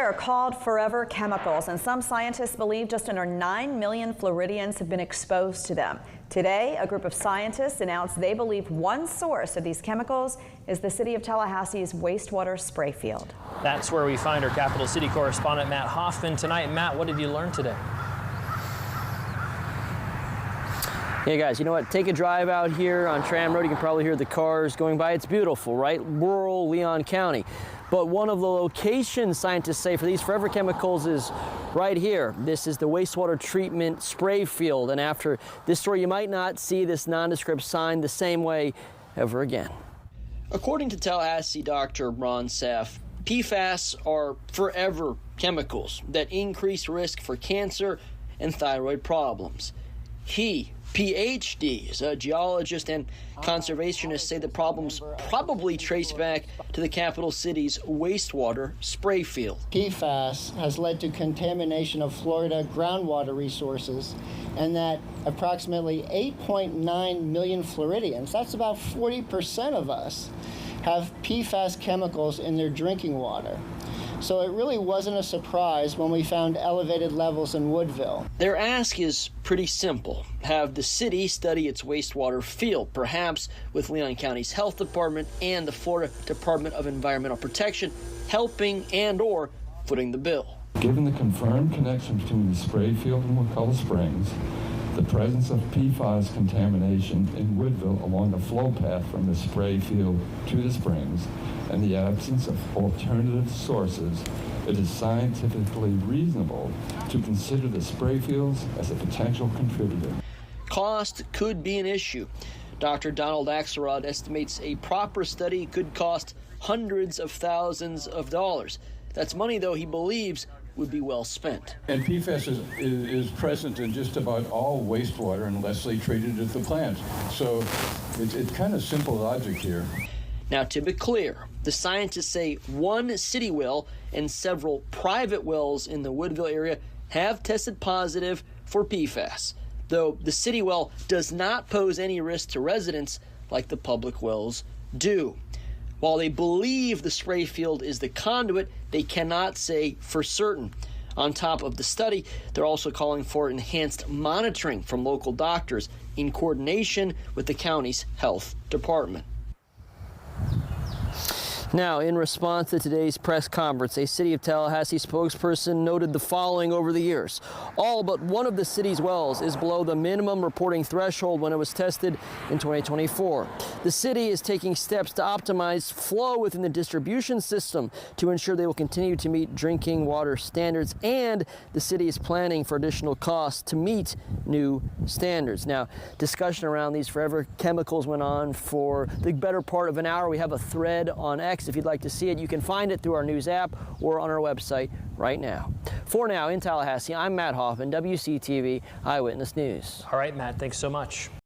are called forever chemicals, and some scientists believe just under 9 million Floridians have been exposed to them. Today, a group of scientists announced they believe one source of these chemicals is the city of Tallahassee's wastewater spray field. That's where we find our Capital City correspondent Matt Hoffman tonight. Matt, what did you learn today? Hey guys, you know what? Take a drive out here on Tram Road. You can probably hear the cars going by. It's beautiful, right? Rural Leon County. But one of the locations scientists say for these forever chemicals is right here. This is the wastewater treatment spray field. And after this story, you might not see this nondescript sign the same way ever again. According to Tallahassee Dr. Saff, PFAS are forever chemicals that increase risk for cancer and thyroid problems. He, PhDs, a geologist and conservationist, say the problems probably trace back to the capital city's wastewater spray field. PFAS has led to contamination of Florida groundwater resources, and that approximately 8.9 million Floridians, that's about 40% of us, have PFAS chemicals in their drinking water. So it really wasn't a surprise when we found elevated levels in Woodville. Their ask is pretty simple. Have the city study its wastewater field, perhaps with Leon County's health department and the Florida Department of Environmental Protection helping and/or footing the bill. Given the confirmed connection between the spray field and McCullough Springs, the presence of PFAS contamination in Woodville along the flow path from the spray field to the springs, and the absence of alternative sources, it is scientifically reasonable to consider the spray fields as a potential contributor. Cost could be an issue. Dr. Donald Axelrod estimates a proper study could cost hundreds of thousands of dollars. That's money, though, he believes would be well spent. And PFAS is present in just about all wastewater unless they treat it at the plant. So it's kind of simple logic here. Now, to be clear, the scientists say one city well and several private wells in the Woodville area have tested positive for PFAS, though the city well does not pose any risk to residents like the public wells do. While they believe the spray field is the conduit, they cannot say for certain. On top of the study, they're also calling for enhanced monitoring from local doctors in coordination with the county's health department. Now, in response to today's press conference, a City of Tallahassee spokesperson noted the following over the years. All but one of the city's wells is below the minimum reporting threshold when it was tested in 2024. The city is taking steps to optimize flow within the distribution system to ensure they will continue to meet drinking water standards, and the city is planning for additional costs to meet new standards. Now, discussion around these forever chemicals went on for the better part of an hour. We have a thread on X. If you'd like to see it, you can find it through our news app or on our website right now. For now, in Tallahassee, I'm Matt Hoffman, WCTV Eyewitness News. All right, Matt, thanks so much.